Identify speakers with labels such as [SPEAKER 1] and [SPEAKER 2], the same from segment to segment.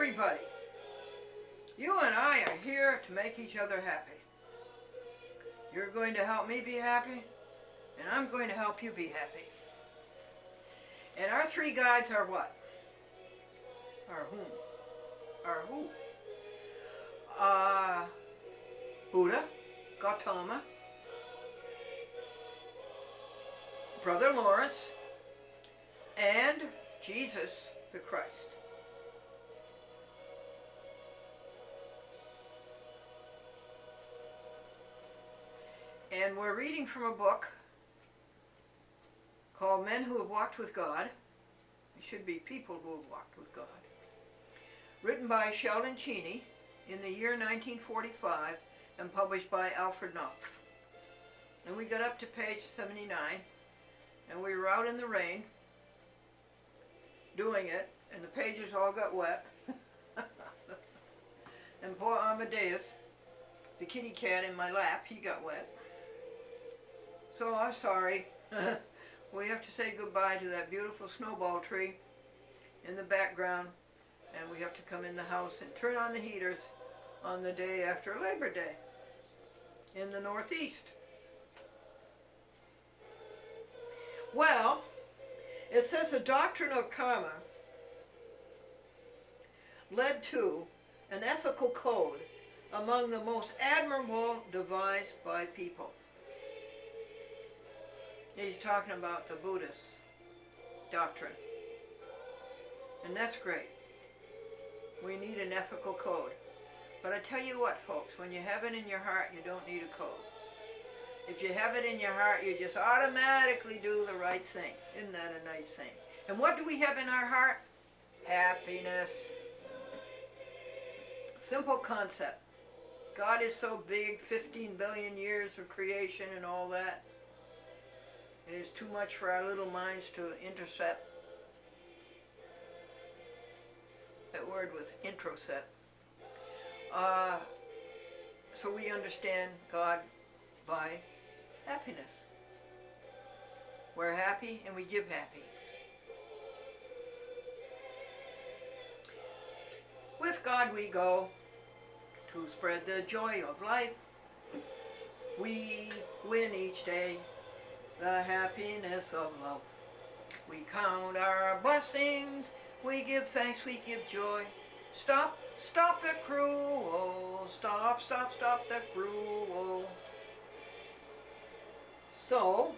[SPEAKER 1] everybody. You and I are here to make each other happy. You're going to help me be happy, and I'm going to help you be happy. And our three guides are what? Are whom? Are who? Buddha, Gautama, Brother Lawrence, and Jesus the Christ. And we're reading from a book called Men Who Have Walked with God. It should be People Who Have Walked with God. Written by Sheldon Cheney in the year 1945 and published by Alfred Knopf. And we got up to page 79 and we were out in the rain doing it, and the pages all got wet. And poor Amadeus, the kitty cat in my lap, he got wet. So I'm sorry. We have to say goodbye to that beautiful snowball tree in the background, and we have to come in the house and turn on the heaters on the day after Labor Day in the Northeast. Well, it says the doctrine of karma led to an ethical code among the most admirable devised by people. He's talking about the Buddhist doctrine. And that's great. We need an ethical code. But I tell you what, folks, when you have it in your heart, you don't need a code. If you have it in your heart, you just automatically do the right thing. Isn't that a nice thing? And what do we have in our heart? Happiness. Simple concept. God is so big, 15 billion years of creation and all that. It is too much for our little minds to intercept. That word was introcept. So we understand God by happiness. We're happy and we give happy. With God we go to spread the joy of life. We win each day the happiness of love. We count our blessings, we give thanks, we give joy. Stop the cruel, stop the cruel. So,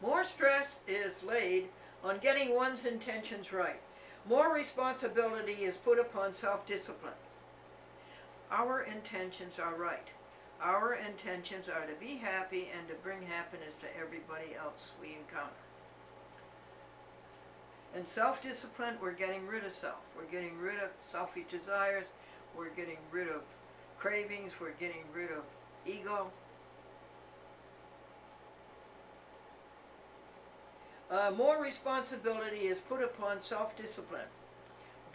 [SPEAKER 1] more stress is laid on getting one's intentions right. More responsibility is put upon self-discipline. Our intentions are right. Our intentions are to be happy and to bring happiness to everybody else we encounter. In self-discipline, we're getting rid of self. We're getting rid of selfish desires. We're getting rid of cravings. We're getting rid of ego. More responsibility is put upon self-discipline.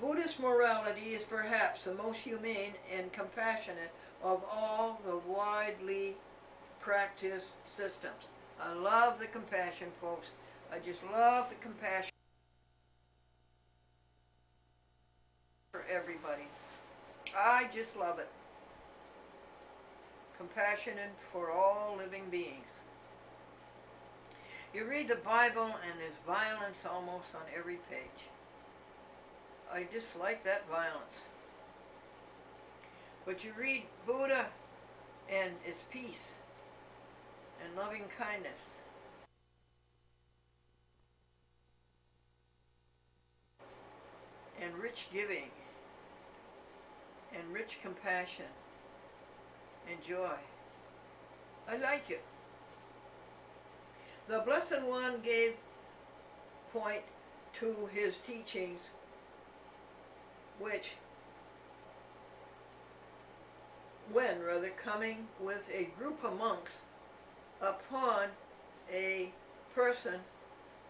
[SPEAKER 1] Buddhist morality is perhaps the most humane and compassionate of all the widely practiced systems. I love the compassion, folks. I just love the compassion for everybody. I just love it. Compassionate for all living beings. You read the Bible and there's violence almost on every page. I dislike that violence. But you read Buddha and it's peace and loving kindness. And rich giving and rich compassion and joy. I like it. The Blessed One gave point to his teachings, when coming with a group of monks upon a person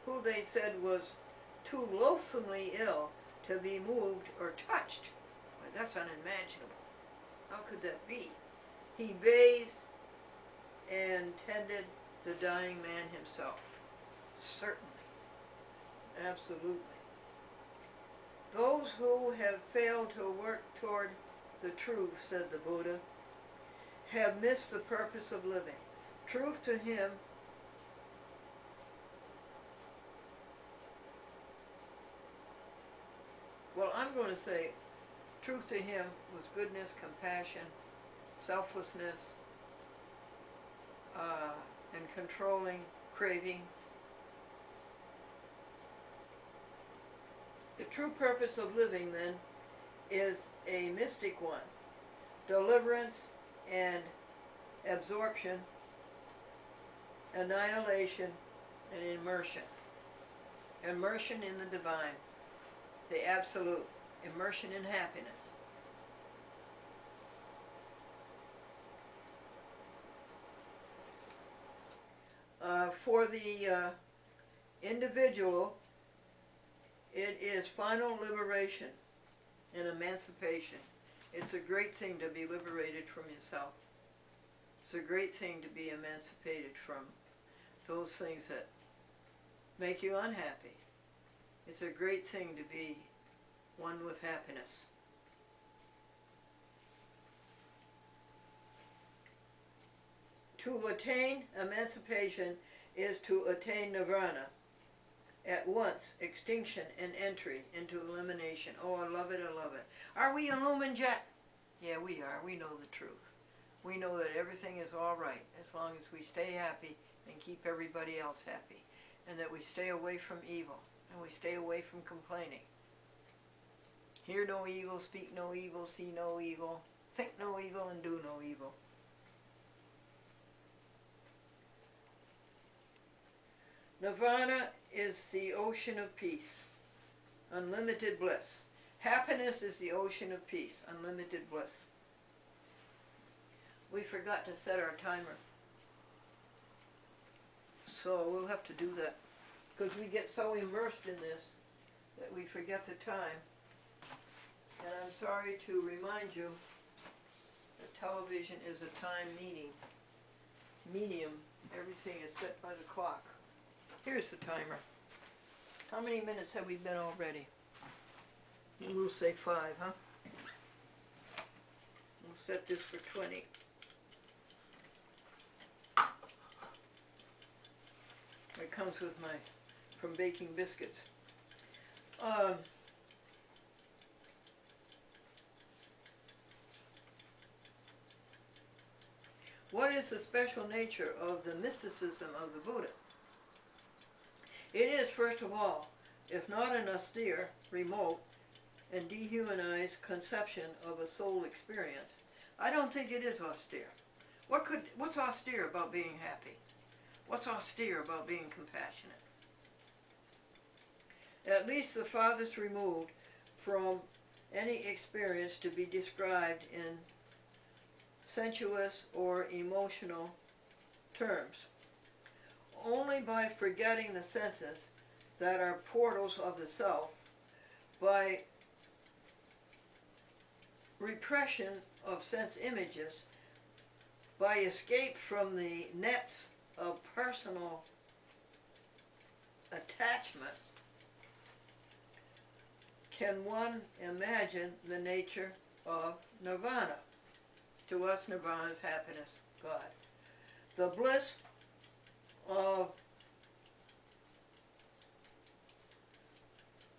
[SPEAKER 1] who they said was too loathsomely ill to be moved or touched. Well, that's unimaginable. How could that be? He bathed and tended the dying man himself. Certainly. Absolutely. Those who have failed to work toward the truth, said the Buddha, have missed the purpose of living. Truth to him well, I'm going to say truth to him was goodness, compassion, selflessness, and controlling craving. The true purpose of living, then, is a mystic one. Deliverance and absorption, annihilation and immersion. Immersion in the divine, the absolute, immersion in happiness. For the individual, it is final liberation and emancipation. It's a great thing to be liberated from yourself. It's a great thing to be emancipated from those things that make you unhappy. It's a great thing to be one with happiness. To attain emancipation is to attain nirvana. At once, extinction and entry into elimination. Oh, I love it, I love it. Are we illumined yet? Yeah, we are. We know the truth. We know that everything is all right as long as we stay happy and keep everybody else happy. And that we stay away from evil. And we stay away from complaining. Hear no evil, speak no evil, see no evil, think no evil, and do no evil. Nirvana is the ocean of peace, unlimited bliss. Happiness is the ocean of peace, unlimited bliss. We forgot to set our timer, so we'll have to do that, because we get so immersed in this that we forget the time. And I'm sorry to remind you that television is a time medium. Everything is set by the clock. Here's the timer. How many minutes have we been already? We'll say 5, huh? We'll set this for 20. It comes with from baking biscuits. What is the special nature of the mysticism of the Buddha? It is, first of all, if not an austere, remote, and dehumanized conception of a soul experience. I don't think it is austere. What's austere about being happy? What's austere about being compassionate? At least the farthest removed from any experience to be described in sensuous or emotional terms. Only by forgetting the senses that are portals of the self, by repression of sense images, by escape from the nets of personal attachment, can one imagine the nature of nirvana. To us, nirvana is happiness, God. The bliss of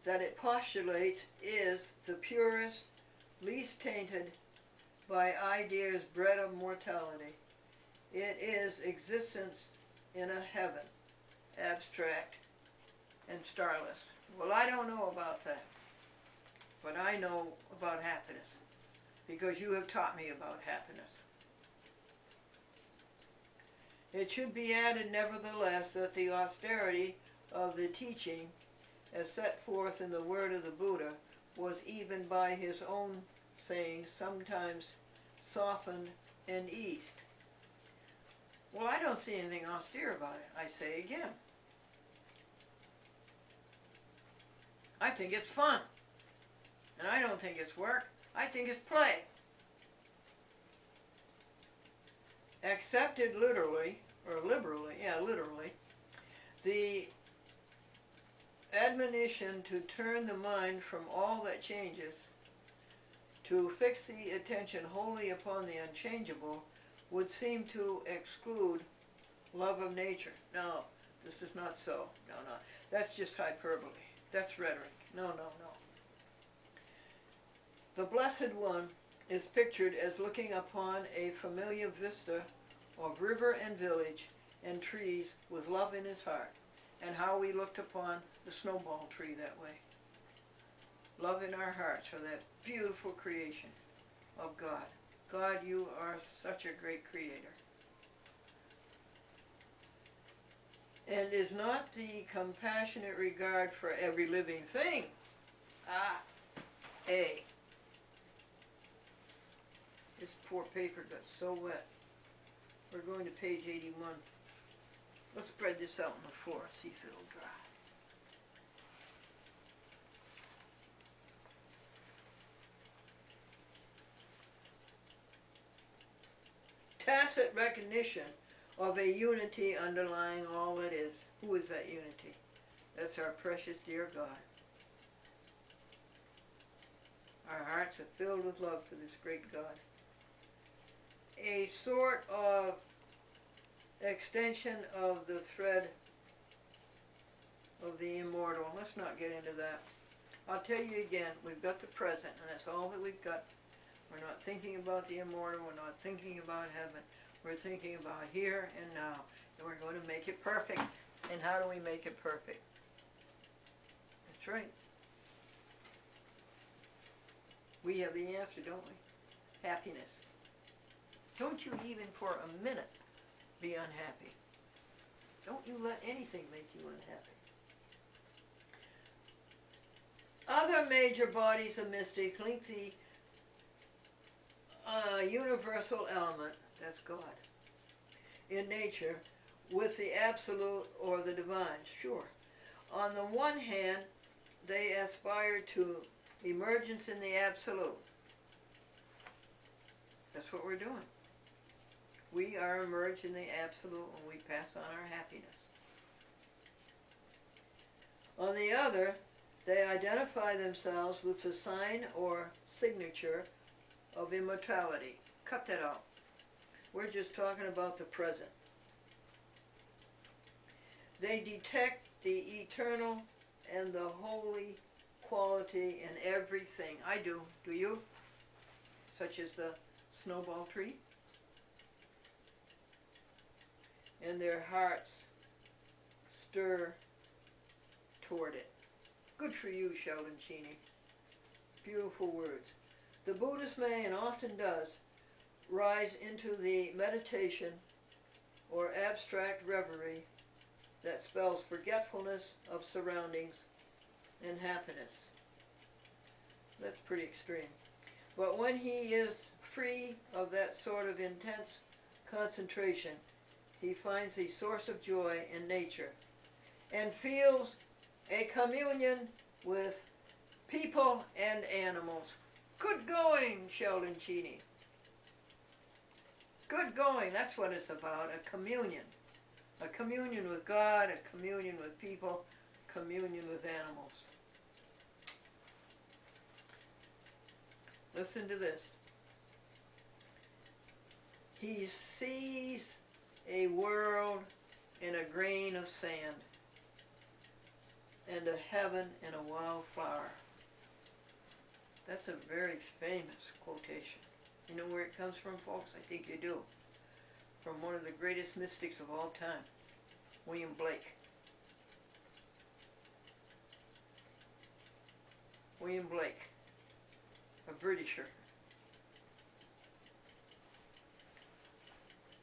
[SPEAKER 1] that it postulates is the purest, least tainted by ideas bred of mortality. It is existence in a heaven, abstract and starless. Well, I don't know about that, but I know about happiness, because you have taught me about happiness. It should be added, nevertheless, that the austerity of the teaching, as set forth in the word of the Buddha, was even by his own saying sometimes softened and eased. Well, I don't see anything austere about it. I say again. I think it's fun. And I don't think it's work. I think it's play. accepted literally, or liberally, literally, the admonition to turn the mind from all that changes to fix the attention wholly upon the unchangeable would seem to exclude love of nature. No, this is not so. No, no. That's just hyperbole. That's rhetoric. No, no, no. The Blessed One is pictured as looking upon a familiar vista of river and village and trees with love in his heart, and how we looked upon the snowball tree that way. Love in our hearts for that beautiful creation of God. God, you are such a great creator. And is not the compassionate regard for every living thing. A. This poor paper got so wet. We're going to page 81. Let's spread this out on the floor, see if it'll dry. Tacit recognition of a unity underlying all that is. Who is that unity? That's our precious dear God. Our hearts are filled with love for this great God. A sort of extension of the thread of the immortal. Let's not get into that. I'll tell you again, we've got the present, and that's all that we've got. We're not thinking about the immortal, we're not thinking about heaven. We're thinking about here and now, and we're going to make it perfect. And how do we make it perfect? That's right. We have the answer, don't we? Happiness. Don't you even for a minute be unhappy. Don't you let anything make you unhappy. Other major bodies of mystic link the universal element, that's God, in nature with the absolute or the divine, sure. On the one hand, they aspire to emergence in the absolute. That's what we're doing. We are emerged in the absolute when we pass on our happiness. On the other, they identify themselves with the sign or signature of immortality. Cut that out. We're just talking about the present. They detect the eternal and the holy quality in everything. I do. Do you? Such as the snowball tree. And their hearts stir toward it. Good for you, Sheldon Cheney. Beautiful words. The Buddhist may, and often does, rise into the meditation or abstract reverie that spells forgetfulness of surroundings and happiness. That's pretty extreme. But when he is free of that sort of intense concentration, he finds a source of joy in nature and feels a communion with people and animals. Good going, Sheldon Cheney. Good going, that's what it's about, a communion. A communion with God, a communion with people, communion with animals. Listen to this. He sees a world in a grain of sand and a heaven in a wildflower. That's a very famous quotation. You know where it comes from, folks? I think you do. From one of the greatest mystics of all time, William Blake. William Blake, a Britisher.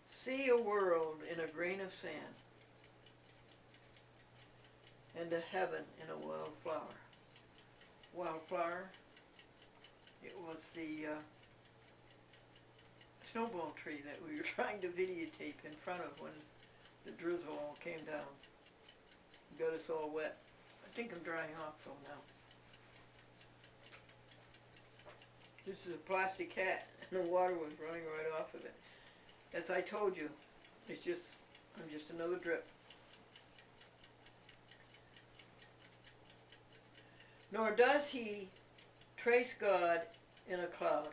[SPEAKER 1] See a world in a grain of sand and a heaven in a wildflower. Wildflower, it was the snowball tree that we were trying to videotape in front of when the drizzle all came down. Got us all wet. I think I'm drying off though now. This is a plastic hat and the water was running right off of it. As I told you, I'm just another drip. Nor does he trace God in a cloud.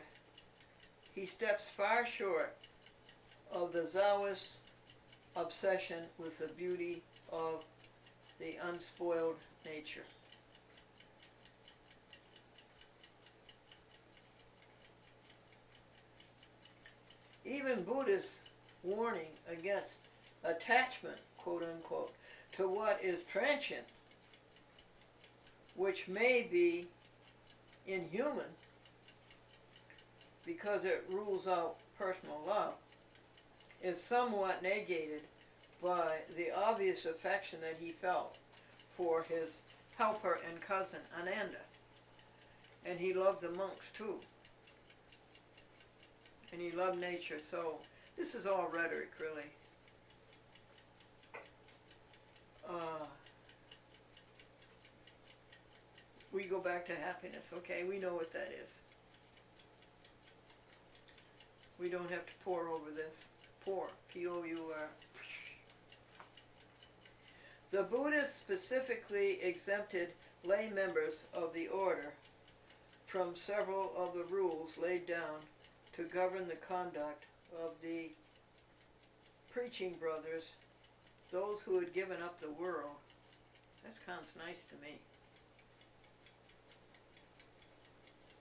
[SPEAKER 1] He steps far short of the Taoist obsession with the beauty of the unspoiled nature. Even Buddhists' warning against attachment, quote unquote, to what is transient, which may be inhuman because it rules out personal love, is somewhat negated by the obvious affection that he felt for his helper and cousin Ananda. And he loved the monks too. And he loved nature, so this is all rhetoric, really. We go back to happiness, okay? We know what that is. We don't have to pore over this. Pour, P-O-U-R. The Buddhists specifically exempted lay members of the order from several of the rules laid down to govern the conduct of the preaching brothers, those who had given up the world. That sounds nice to me.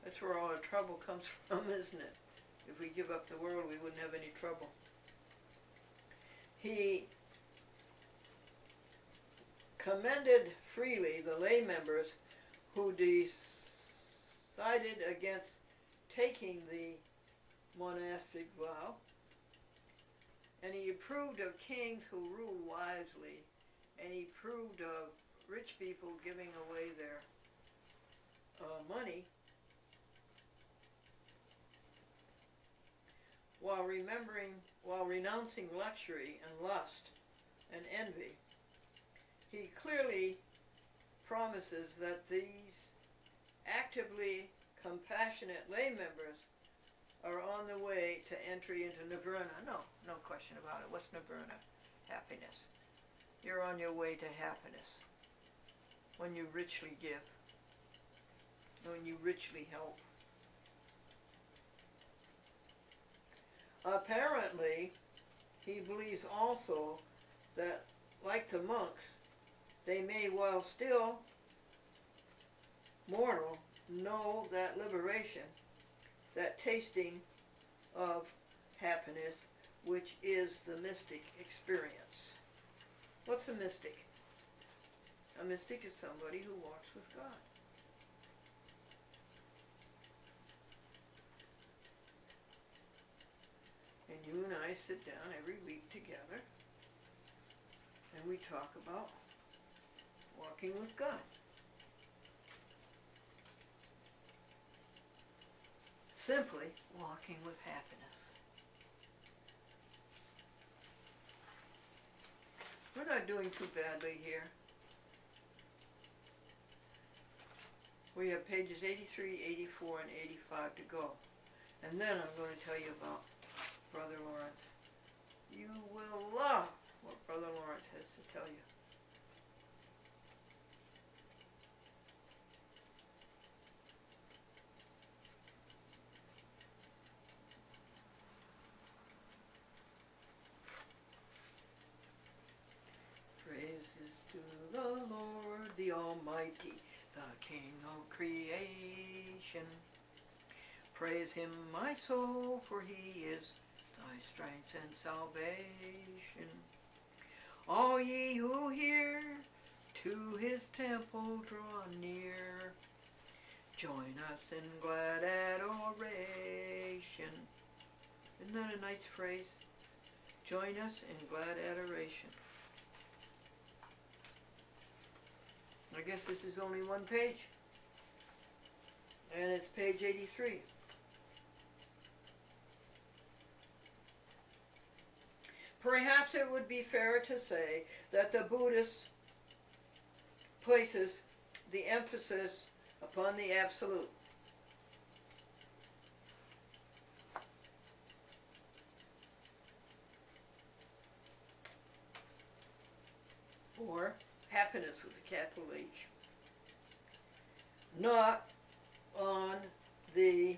[SPEAKER 1] That's where all our trouble comes from, isn't it? If we give up the world, we wouldn't have any trouble. He commended freely the lay members who decided against taking the monastic vow, and he approved of kings who ruled wisely, and he approved of rich people giving away their money while renouncing luxury and lust and envy. He clearly promises that these actively compassionate lay members are on the way to entry into nirvana. No question about it. What's nirvana? Happiness. You're on your way to happiness when you richly give, when you richly help. Apparently, he believes also that, like the monks, they may, while still mortal, know that liberation, that tasting of happiness, which is the mystic experience. What's a mystic? A mystic is somebody who walks with God. And you and I sit down every week together and we talk about walking with God. Simply walking with happiness. We're not doing too badly here. We have pages 83, 84, and 85 to go. And then I'm going to tell you about Brother Lawrence. You will love what Brother Lawrence has to tell you. Praises to the Lord, the Almighty, the King of creation. Praise him, my soul, for he is thy strength and salvation. All ye who hear, to his temple draw near. Join us in glad adoration. Isn't that a nice phrase? Join us in glad adoration. I guess this is only one page. And it's page 83. Perhaps it would be fair to say that the Buddhist places the emphasis upon the absolute. or happiness with a capital H, not on the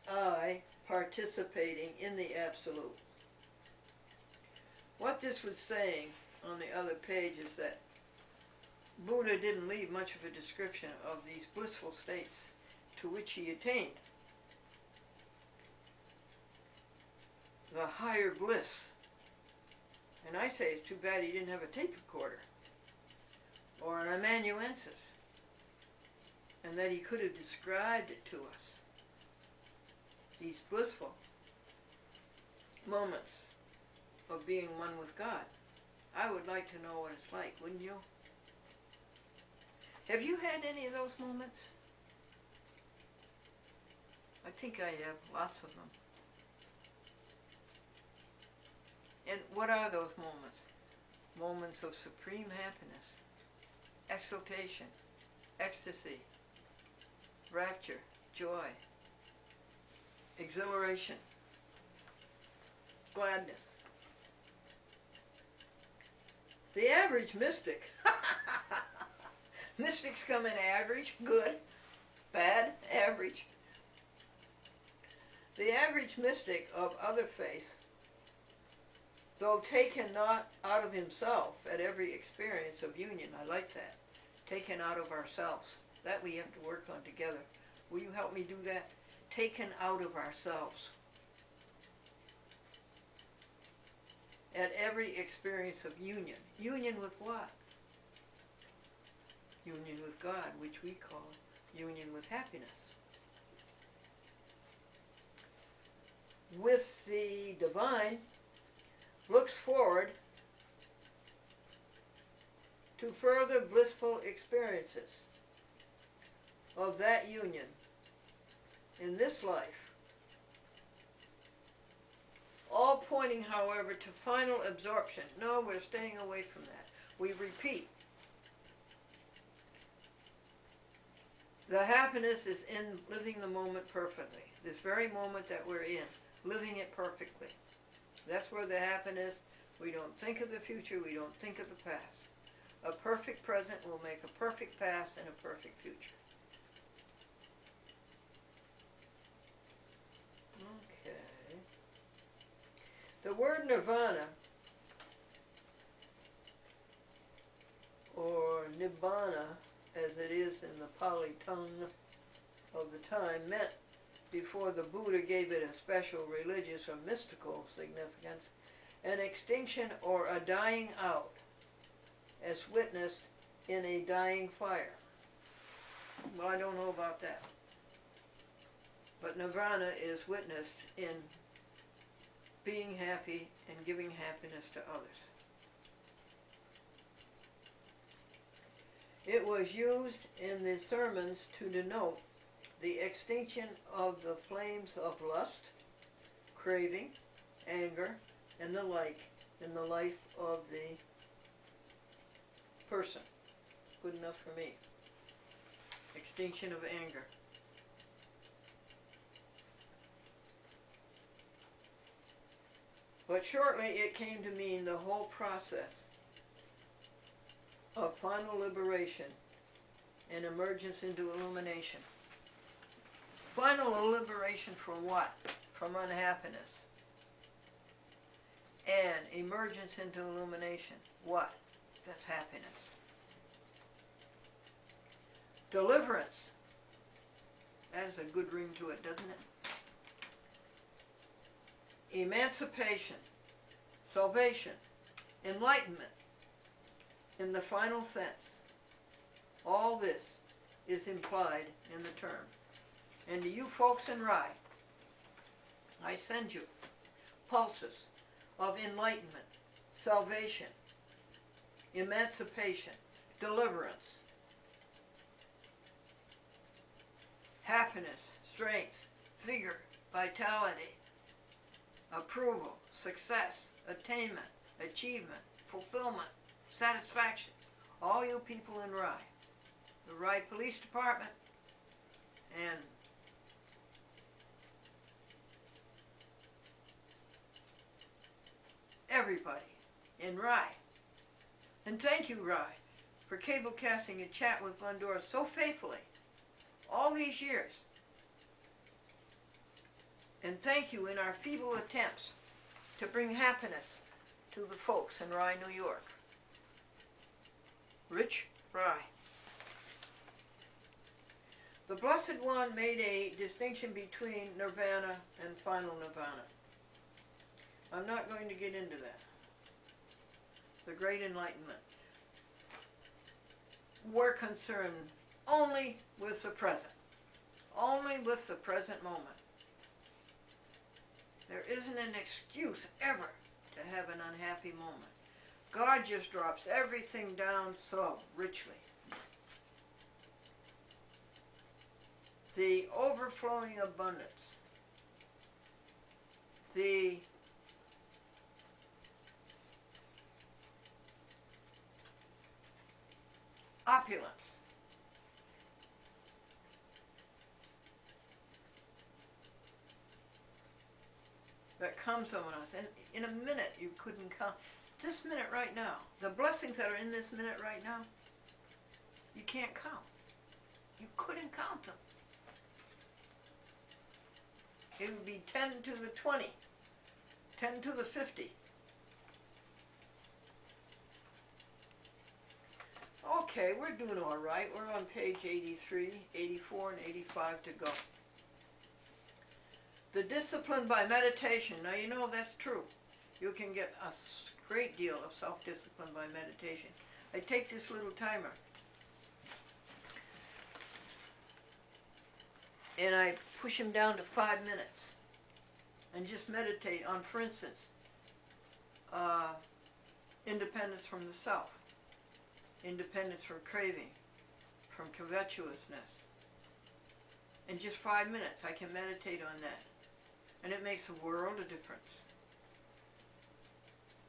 [SPEAKER 1] I participating in the absolute. What this was saying on the other page is that Buddha didn't leave much of a description of these blissful states to which he attained. The higher bliss. And I say it's too bad he didn't have a tape recorder or an amanuensis, and that he could have described it to us. These blissful moments of being one with God. I would like to know what it's like, wouldn't you? Have you had any of those moments? I think I have, lots of them. And what are those moments? Moments of supreme happiness, exultation, ecstasy, rapture, joy, exhilaration, gladness. The average mystic. Mystics come in average, good, bad, average. The average mystic of other faiths, though taken not out of himself at every experience of union, I like that, taken out of ourselves, that we have to work on together. Will you help me do that? Taken out of ourselves. At every experience of union. Union with what? Union with God, which we call union with happiness. With the divine, looks forward to further blissful experiences of that union in this life, all pointing, however, to final absorption. No, we're staying away from that. We repeat. The happiness is in living the moment perfectly. This very moment that we're in, living it perfectly. That's where the happiness, we don't think of the future, we don't think of the past. A perfect present will make a perfect past and a perfect future. Okay. The word nirvana, or nibbana, as it is in the Pali tongue of the time, meant, before the Buddha gave it a special religious or mystical significance, an extinction or a dying out, as witnessed in a dying fire. Well, I don't know about that. But nirvana is witnessed in being happy and giving happiness to others. It was used in the sermons to denote the extinction of the flames of lust, craving, anger, and the like in the life of the person. Good enough for me. Extinction of anger. But shortly it came to mean the whole process of final liberation and emergence into illumination. Final liberation from what? From unhappiness. And emergence into illumination. What? That's happiness. Deliverance. That has a good ring to it, doesn't it? Emancipation. Salvation. Enlightenment. In the final sense. All this is implied in the term. And to you folks in Rye, I send you pulses of enlightenment, salvation, emancipation, deliverance, happiness, strength, vigor, vitality, approval, success, attainment, achievement, fulfillment, satisfaction. All you people in Rye, the Rye Police Department, and everybody in Rye, And thank you, Rye, for cable casting a chat with Glendora so faithfully all these years. And thank you in our feeble attempts to bring happiness to the folks in Rye, New York. Rich Rye. The Blessed One made a distinction between nirvana and final nirvana. I'm not going to get into that. The Great Enlightenment. We're concerned only with the present. Only with the present moment. There isn't an excuse ever to have an unhappy moment. God just drops everything down so richly. The overflowing abundance. The opulence. That comes on us. And in a minute you couldn't count. This minute right now, the blessings that are in this minute right now, you can't count. You couldn't count them. It would be 10 to the 20, 10 to the 50. Okay, we're doing all right. We're on page 83, 84, and 85 to go. The discipline by meditation. Now you know that's true. You can get a great deal of self-discipline by meditation. I take this little timer and I push him down to 5 minutes and just meditate on, for instance, independence from the self, independence from craving, from covetousness. In just 5 minutes I can meditate on that. And it makes a world of difference.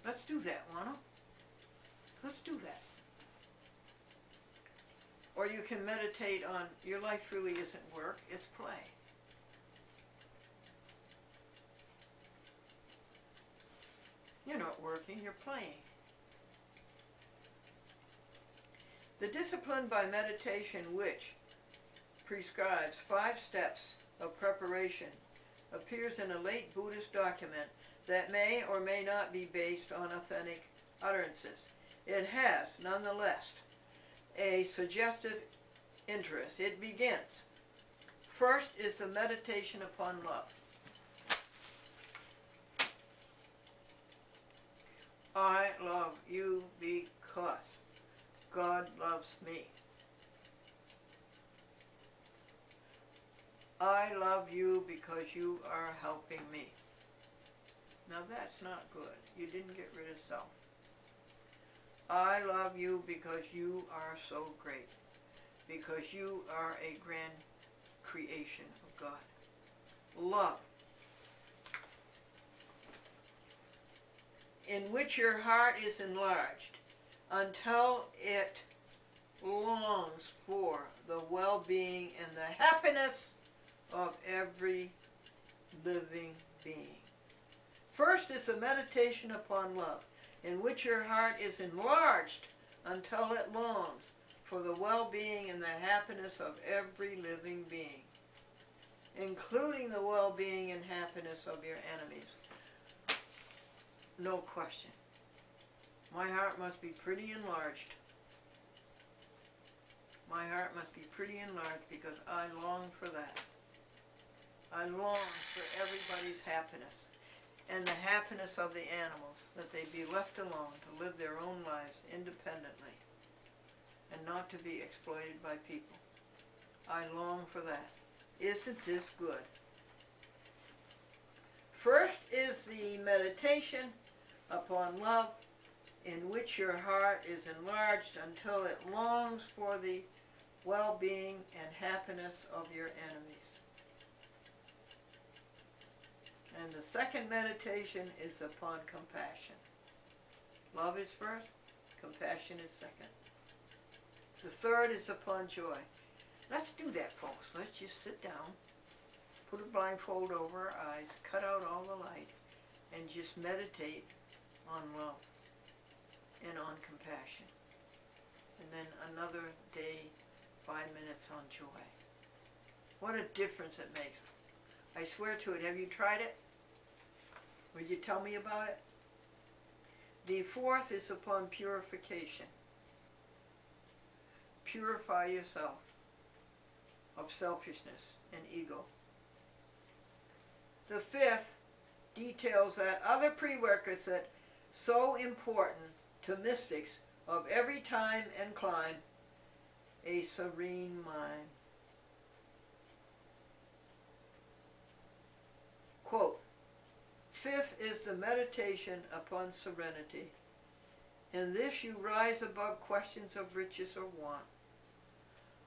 [SPEAKER 1] Let's do that, Wano. Let's do that. Or you can meditate on, your life really isn't work, it's play. You're not working, you're playing. The discipline by meditation, which prescribes 5 steps of preparation, appears in a late Buddhist document that may or may not be based on authentic utterances. It has, nonetheless, a suggestive interest. It begins. First is the meditation upon love. I love you because God loves me. I love you because you are helping me. Now that's not good. You didn't get rid of self. I love you because you are so great. Because you are a grand creation of God. Love. In which your heart is enlarged until it longs for the well-being and the happiness of every living being. First is a meditation upon love, in which your heart is enlarged until it longs for the well-being and the happiness of every living being, including the well-being and happiness of your enemies. No question. My heart must be pretty enlarged. My heart must be pretty enlarged because I long for that. I long for everybody's happiness and the happiness of the animals, that they be left alone to live their own lives independently and not to be exploited by people. I long for that. Isn't this good? First is the meditation upon love, in which your heart is enlarged until it longs for the well-being and happiness of your enemies. And the second meditation is upon compassion. Love is first, compassion is second. The third is upon joy. Let's do that, folks. Let's just sit down, put a blindfold over our eyes, cut out all the light, and just meditate on love. and on compassion. And then another day, 5 minutes on joy. What a difference it makes. I swear to it. Have you tried it? Would you tell me about it? The fourth is upon purification. Purify yourself of selfishness and ego. The fifth details that other prerequisite so important to mystics of every time and clime, a serene mind. Quote, fifth is the meditation upon serenity. In this you rise above questions of riches or want,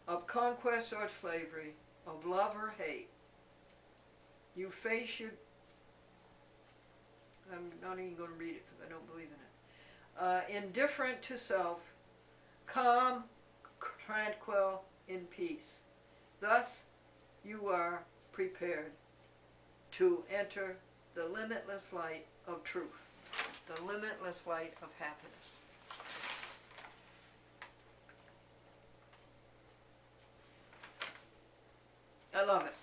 [SPEAKER 1] of conquest or slavery, of love or hate. You face your... I'm not even going to read it because I don't believe in it. Indifferent to self, calm, tranquil, in peace. Thus you are prepared to enter the limitless light of truth, the limitless light of happiness. I love it.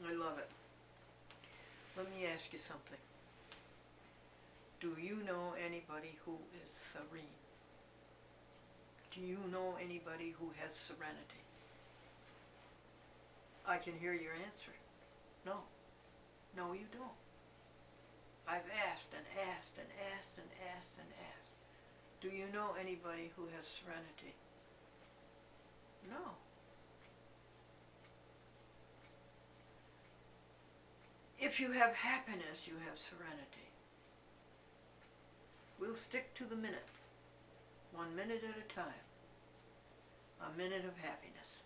[SPEAKER 1] I love it. Let me ask you something. Do you know anybody who is serene? Do you know anybody who has serenity? I can hear your answer. No. No, you don't. I've asked and asked and asked and asked and asked. Do you know anybody who has serenity? No. If you have happiness, you have serenity. We'll stick to the minute. 1 minute at a time. A minute of happiness.